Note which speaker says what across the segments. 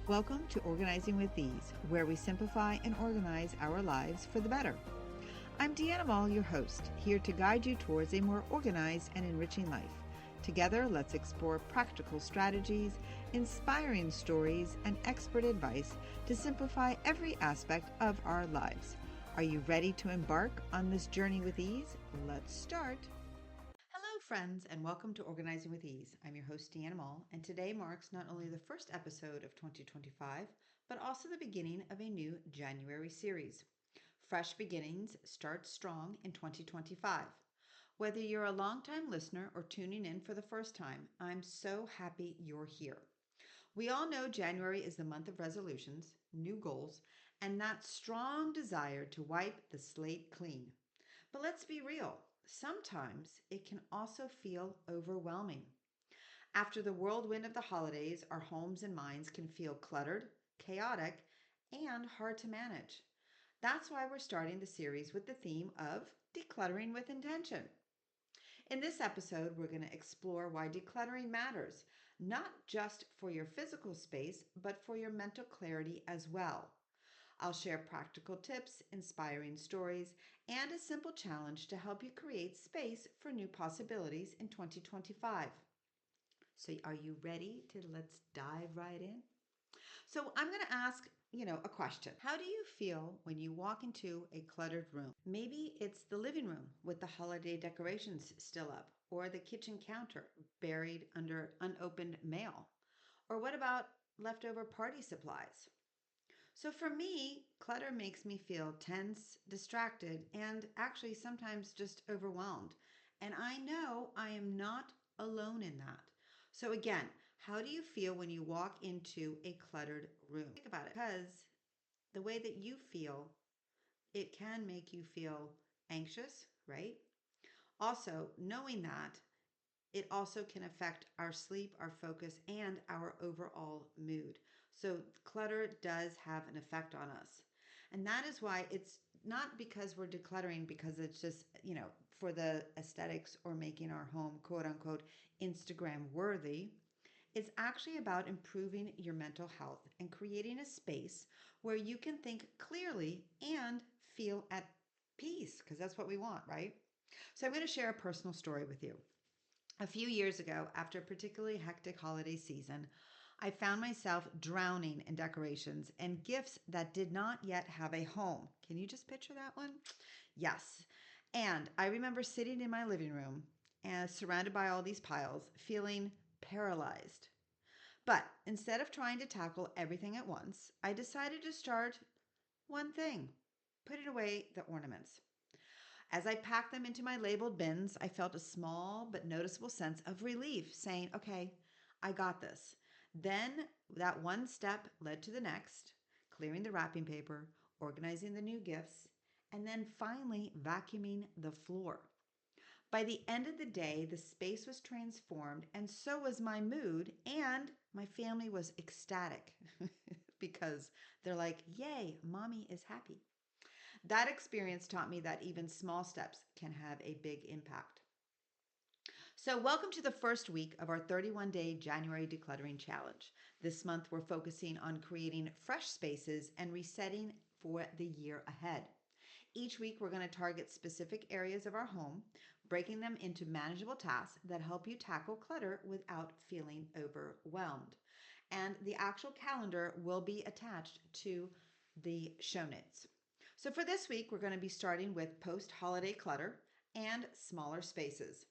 Speaker 1: Welcome to Organizing with Ease, where we simplify and organize our lives for the better. I'm Deanna Mall, your host, here to guide you towards a more organized and enriching life. Together, let's explore practical strategies, inspiring stories, and expert advice to simplify every aspect of our lives. Are you ready to embark on this journey with ease? Let's start. Hello, friends, and welcome to Organizing with Ease. I'm your host, Deanna Mall, and today marks not only the first episode of 2025, but also the beginning of a new January series. Fresh beginnings start strong in 2025. Whether you're a longtime listener or tuning in for the first time, I'm so happy you're here. We all know January is the month of resolutions, new goals, and that strong desire to wipe the slate clean. But let's be real. Sometimes it can also feel overwhelming. After the whirlwind of the holidays, our homes and minds can feel cluttered, chaotic, and hard to manage. That's why we're starting the series with the theme of decluttering with intention. In this episode, we're going to explore why decluttering matters, not just for your physical space, but for your mental clarity as well. I'll share practical tips, inspiring stories, and a simple challenge to help you create space for new possibilities in 2025. So, are you ready to let's dive right in? So, I'm going to ask, a question. How do you feel when you walk into a cluttered room? Maybe it's the living room with the holiday decorations still up, or the kitchen counter buried under unopened mail. Or what about leftover party supplies? So for me, clutter makes me feel tense, distracted, and actually sometimes just overwhelmed. And I know I am not alone in that. So again, how do you feel when you walk into a cluttered room? Think about it, because the way that you feel, it can make you feel anxious, right? Also, knowing that it also can affect our sleep, our focus, and our overall mood. So, clutter does have an effect on us. And that is why it's not because we're decluttering because it's just, for the aesthetics or making our home quote unquote Instagram worthy. It's actually about improving your mental health and creating a space where you can think clearly and feel at peace, because that's what we want, right? So, I'm going to share a personal story with you. A few years ago, after a particularly hectic holiday season, I found myself drowning in decorations and gifts that did not yet have a home. Can you just picture that one? Yes. And I remember sitting in my living room and surrounded by all these piles, feeling paralyzed. But instead of trying to tackle everything at once, I decided to start one thing, putting away the ornaments. As I packed them into my labeled bins, I felt a small but noticeable sense of relief, saying, okay, I got this. Then that one step led to the next, clearing the wrapping paper, organizing the new gifts, and then finally vacuuming the floor. By the end of the day, the space was transformed, and so was my mood, and my family was ecstatic because they're like, yay, mommy is happy. That experience taught me that even small steps can have a big impact. So, welcome to the first week of our 31-day January Decluttering Challenge. This month, we're focusing on creating fresh spaces and resetting for the year ahead. Each week, we're going to target specific areas of our home, breaking them into manageable tasks that help you tackle clutter without feeling overwhelmed. And the actual calendar will be attached to the show notes. So for this week, we're going to be starting with post-holiday clutter and smaller spaces.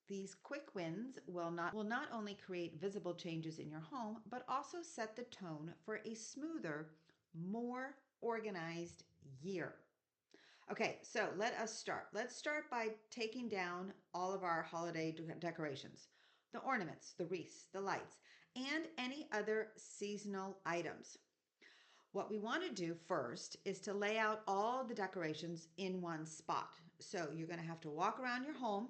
Speaker 1: These quick wins will not only create visible changes in your home, but also set the tone for a smoother, more organized year. Okay, so let us start. Let's start by taking down all of our holiday decorations, the ornaments, the wreaths, the lights, and any other seasonal items. What we want to do first is to lay out all the decorations in one spot. So you're going to have to walk around your home,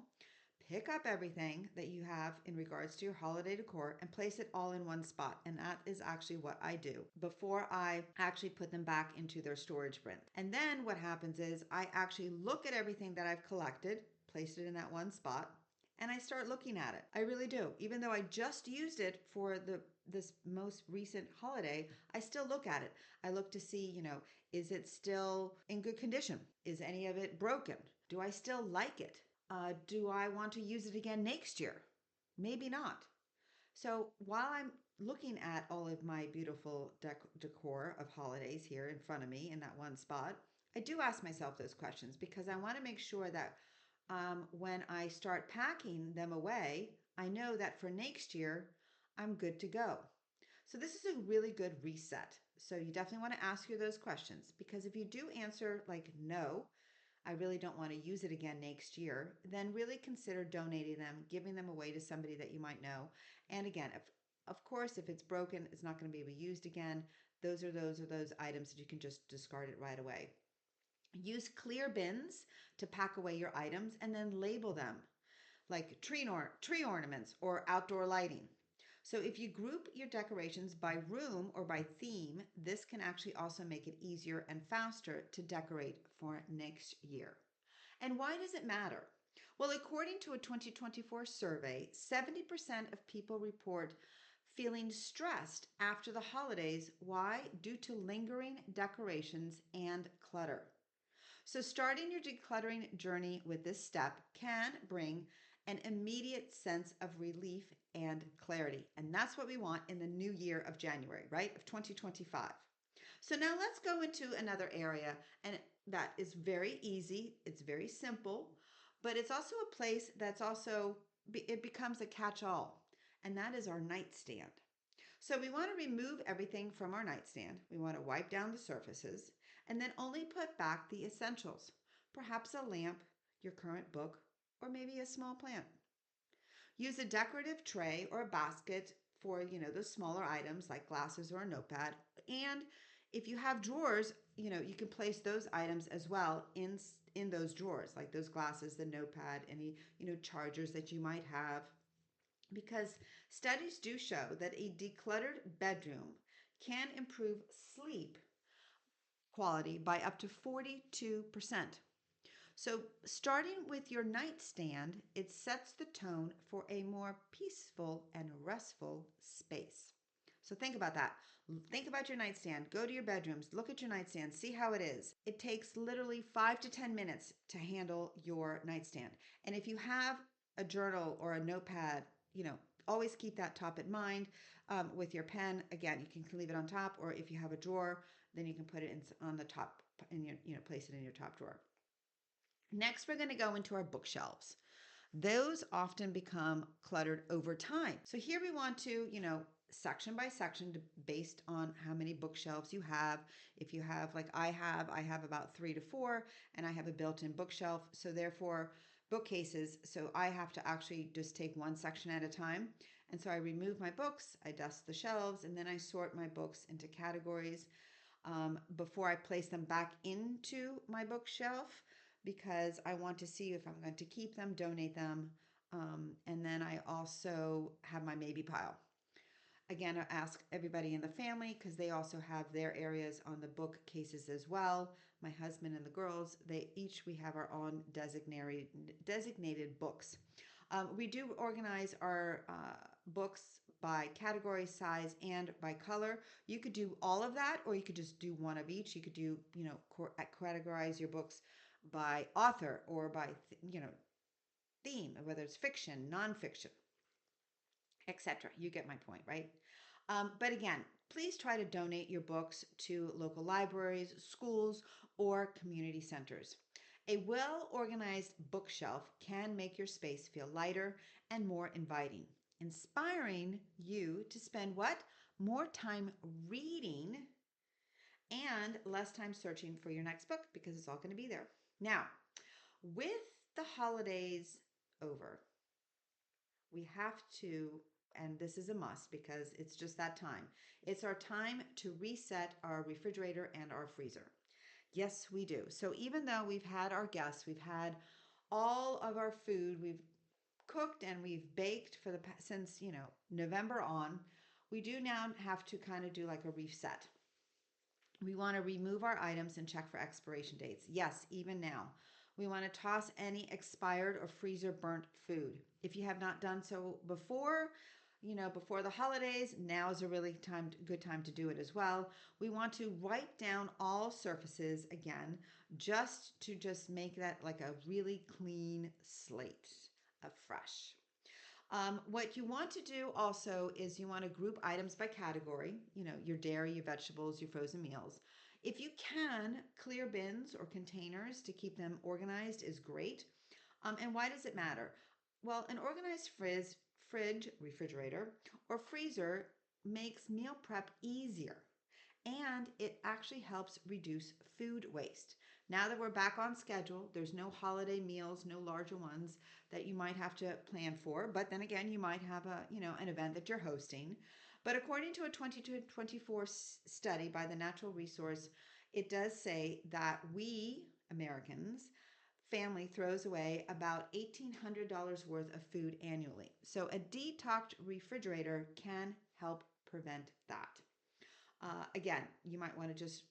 Speaker 1: pick up everything that you have in regards to your holiday decor and place it all in one spot. And that is actually what I do before I actually put them back into their storage bin. And then what happens is I actually look at everything that I've collected, placed it in that one spot, and I start looking at it. I really do. Even though I just used it for this most recent holiday, I still look at it. I look to see, is it still in good condition? Is any of it broken? Do I still like it? Do I want to use it again next year? Maybe not. So while I'm looking at all of my beautiful decor of holidays here in front of me in that one spot, I do ask myself those questions because I want to make sure that when I start packing them away, I know that for next year, I'm good to go. So this is a really good reset. So you definitely want to ask you those questions because if you do answer like no, I really don't want to use it again next year, then really consider donating them, giving them away to somebody that you might know. And again, if of course, if it's broken, it's not going to be able to be used again. Those items that you can just discard it right away. Use clear bins to pack away your items and then label them like tree ornaments or outdoor lighting. So if you group your decorations by room or by theme, this can actually also make it easier and faster to decorate for next year. And why does it matter? Well, according to a 2024 survey, 70% of people report feeling stressed after the holidays. Why? Due to lingering decorations and clutter. So, starting your decluttering journey with this step can bring an immediate sense of relief and clarity. And that's what we want in the new year of January, right? Of 2025. So, now let's go into another area, and that is very easy, it's very simple, but it's also a place that's also, it becomes a catch all, and that is our nightstand. So we want to remove everything from our nightstand. We want to wipe down the surfaces and then only put back the essentials. Perhaps a lamp, your current book, or maybe a small plant. Use a decorative tray or a basket for, those smaller items like glasses or a notepad. And if you have drawers, you can place those items as well in those drawers, like those glasses, the notepad, any, chargers that you might have, because studies do show that a decluttered bedroom can improve sleep quality by up to 42%. So, starting with your nightstand, it sets the tone for a more peaceful and restful space. So, think about that. Think about your nightstand. Go to your bedrooms, look at your nightstand, see how it is. It takes literally 5 to 10 minutes to handle your nightstand. And if you have a journal or a notepad, always keep that top in mind with your pen. Again, you can leave it on top, or if you have a drawer, then you can put it on the top and place it in your top drawer. Next, we're going to go into our bookshelves. Those often become cluttered over time. So here we want to, section by section, based on how many bookshelves you have. If you have, like I have about 3 to 4, and I have a built-in bookshelf. So therefore, bookcases. So I have to actually just take one section at a time. And so I remove my books, I dust the shelves, and then I sort my books into categories before I place them back into my bookshelf, because I want to see if I'm going to keep them, donate them, and then I also have my maybe pile. Again, I ask everybody in the family because they also have their areas on the bookcases as well. My husband and the girls, we have our own designated books. We do organize our books by category, size, and by color. You could do all of that, or you could just do one of each. You could do, categorize your books by author or by, theme, whether it's fiction, nonfiction, etc. You get my point, right? But again, please try to donate your books to local libraries, schools, or community centers. A well organized bookshelf can make your space feel lighter and more inviting, inspiring you to spend what? More time reading and less time searching for your next book, because it's all going to be there. Now, with the holidays over, we have to, and this is a must because it's just that time. It's our time to reset our refrigerator and our freezer. Yes, we do. So even though we've had our guests, we've had all of our food, we've cooked and we've baked since, November on, we do now have to kind of do like a reset. We want to remove our items and check for expiration dates. Yes, even now. We want to toss any expired or freezer burnt food. If you have not done so before, before the holidays, now is a really good time to do it as well. We want to wipe down all surfaces again, just make that like a really clean slate of fresh. What you want to do also is you want to group items by category, your dairy, your vegetables, your frozen meals. If you can, clear bins or containers to keep them organized is great. And why does it matter? Well, an organized fridge, refrigerator, or freezer makes meal prep easier, and it actually helps reduce food waste. Now that we're back on schedule, there's no holiday meals, no larger ones that you might have to plan for, but then again, you might have an event that you're hosting. But according to a 2024 study by the Natural Resource, it does say that we Americans family throws away about $1,800 worth of food annually. So a detoxed refrigerator can help prevent that. Again, you might want to just,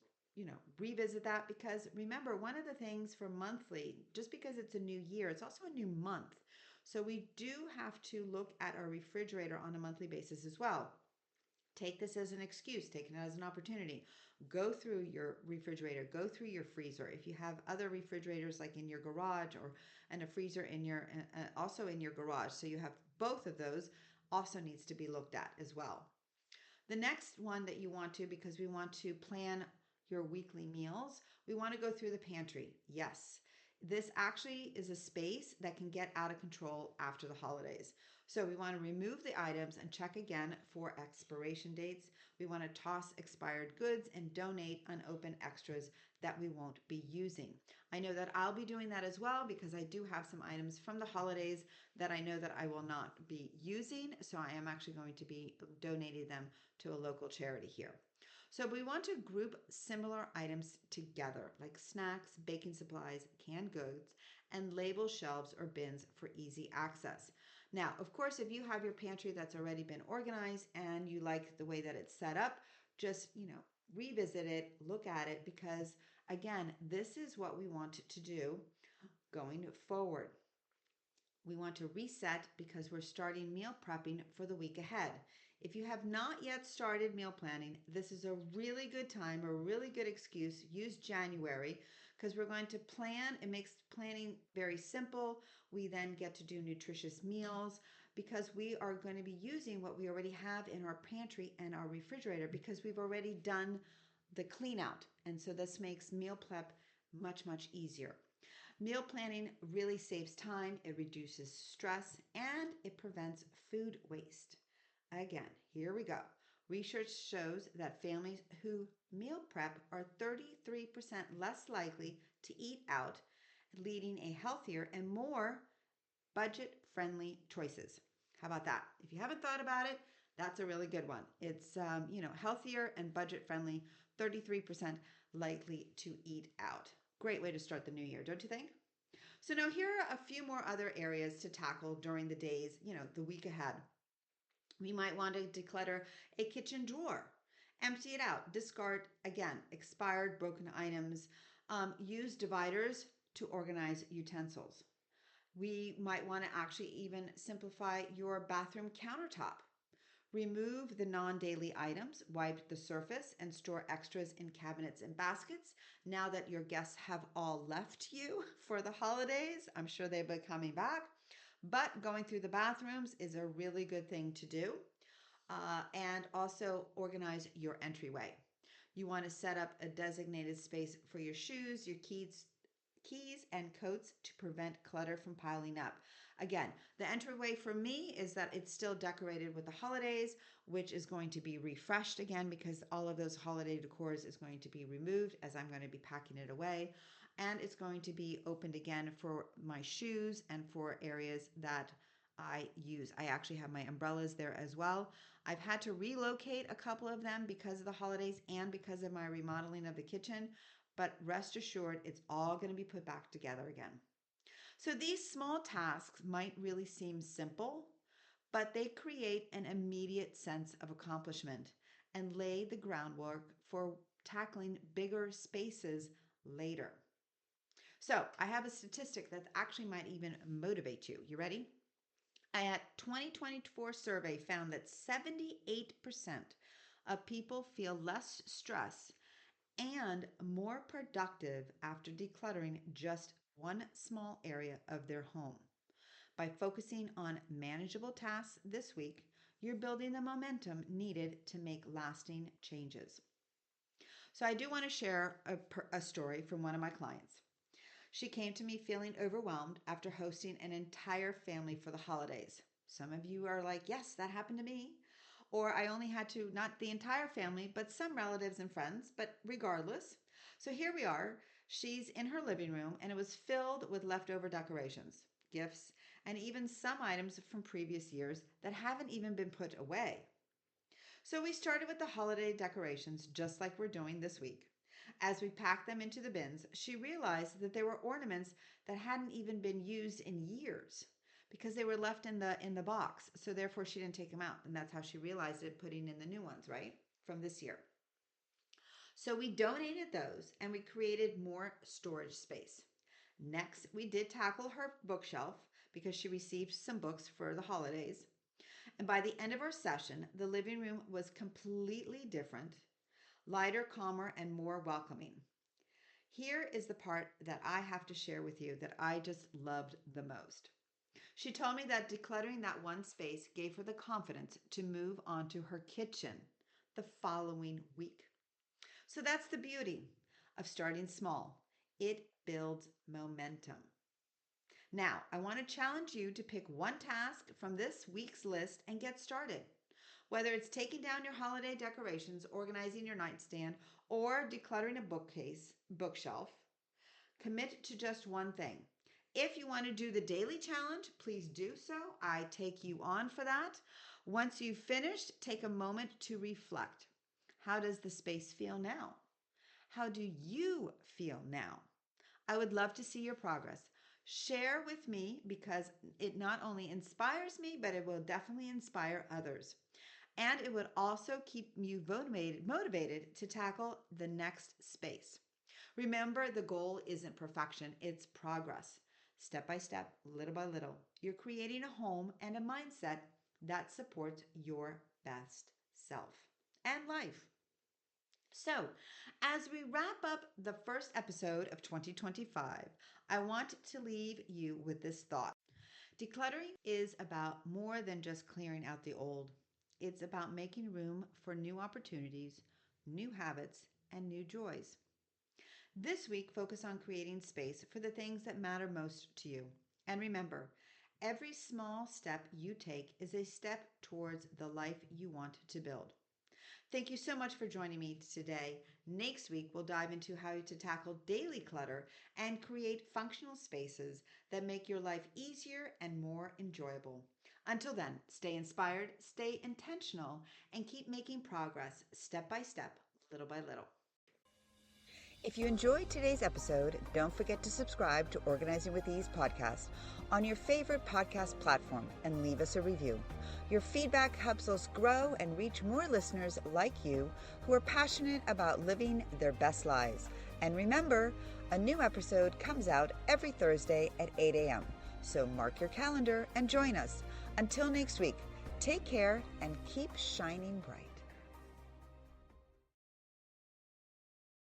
Speaker 1: revisit that, because remember, one of the things for monthly, just because it's a new year, it's also a new month. So we do have to look at our refrigerator on a monthly basis as well. Take this as an excuse, take it as an opportunity. Go through your refrigerator, go through your freezer. If you have other refrigerators like in your garage, and a freezer in your also in your garage, so you have both of those, also needs to be looked at as well. The next one that you want to, because we want to plan your weekly meals, we want to go through the pantry. Yes, this actually is a space that can get out of control after the holidays. So we want to remove the items and check again for expiration dates. We want to toss expired goods and donate unopened extras that we won't be using. I know that I'll be doing that as well, because I do have some items from the holidays that I know that I will not be using. So I am actually going to be donating them to a local charity here. So we want to group similar items together, like snacks, baking supplies, canned goods, and label shelves or bins for easy access. Now, of course, if you have your pantry that's already been organized and you like the way that it's set up, just, revisit it, look at it, because again, this is what we want to do going forward. We want to reset because we're starting meal prepping for the week ahead. If you have not yet started meal planning, this is a really good time, a really good excuse. Use January, because we're going to plan. It makes planning very simple. We then get to do nutritious meals, because we are going to be using what we already have in our pantry and our refrigerator, because we've already done the clean out. And so this makes meal prep much, much easier. Meal planning really saves time, it reduces stress, and it prevents food waste. Again, here we go. Research shows that families who meal prep are 33% less likely to eat out, leading a healthier and more budget-friendly choices. How about that? If you haven't thought about it, that's a really good one. It's healthier and budget-friendly, 33% likely to eat out. Great way to start the new year, don't you think? So now here are a few more other areas to tackle during the days, the week ahead. We might want to declutter a kitchen drawer, empty it out, discard, again, expired, broken items, use dividers to organize utensils. We might want to actually even simplify your bathroom countertop. Remove the non-daily items, wipe the surface, and store extras in cabinets and baskets. Now that your guests have all left you for the holidays, I'm sure they'll be coming back. But going through the bathrooms is a really good thing to do. And also organize your entryway. You want to set up a designated space for your shoes, your keys and coats to prevent clutter from piling up. Again, the entryway for me is that it's still decorated with the holidays, which is going to be refreshed again, because all of those holiday decors is going to be removed as I'm going to be packing it away. And it's going to be opened again for my shoes and for areas that I use. I actually have my umbrellas there as well. I've had to relocate a couple of them because of the holidays and because of my remodeling of the kitchen, but rest assured, it's all going to be put back together again. So these small tasks might really seem simple, but they create an immediate sense of accomplishment and lay the groundwork for tackling bigger spaces later. So I have a statistic that actually might even motivate you. You ready? A 2024 survey found that 78% of people feel less stress and more productive after decluttering just one small area of their home. By focusing on manageable tasks this week, you're building the momentum needed to make lasting changes. So, I do want to share a story from one of my clients. She came to me feeling overwhelmed after hosting an entire family for the holidays. Some of you are like, yes, that happened to me. Or I only had to, not the entire family, but some relatives and friends, but regardless. So here we are. She's in her living room and it was filled with leftover decorations, gifts, and even some items from previous years that haven't even been put away. So we started with the holiday decorations just like we're doing this week. As we packed them into the bins, she realized that there were ornaments that hadn't even been used in years because they were left in the box. So therefore she didn't take them out, and that's how she realized it, putting in the new ones, right? From this year. So we donated those and we created more storage space. Next, we did tackle her bookshelf because she received some books for the holidays. And by the end of our session, the living room was completely different, lighter, calmer, and more welcoming. Here is the part that I have to share with you that I just loved the most. She told me that decluttering that one space gave her the confidence to move on to her kitchen the following week. So that's the beauty of starting small. It builds momentum. Now, I want to challenge you to pick one task from this week's list and get started. Whether it's taking down your holiday decorations, organizing your nightstand, or decluttering a bookshelf, commit to just one thing. If you want to do the daily challenge, please do so. I take you on for that. Once you've finished, take a moment to reflect. How does the space feel now? How do you feel now? I would love to see your progress. Share with me because it not only inspires me, but it will definitely inspire others. And it would also keep you motivated to tackle the next space. Remember, the goal isn't perfection, it's progress. Step by step, little by little, you're creating a home and a mindset that supports your best self and life. So, as we wrap up the first episode of 2025, I want to leave you with this thought. Decluttering is about more than just clearing out the old. It's about making room for new opportunities, new habits, and new joys. This week, focus on creating space for the things that matter most to you. And remember, every small step you take is a step towards the life you want to build. Thank you so much for joining me today. Next week, we'll dive into how to tackle daily clutter and create functional spaces that make your life easier and more enjoyable. Until then, stay inspired, stay intentional, and keep making progress step by step, little by little. If you enjoyed today's episode, don't forget to subscribe to Organizing with Ease podcast on your favorite podcast platform and leave us a review. Your feedback helps us grow and reach more listeners like you who are passionate about living their best lives. And remember, a new episode comes out every Thursday at 8 a.m. So mark your calendar and join us. Until next week, take care and keep shining bright.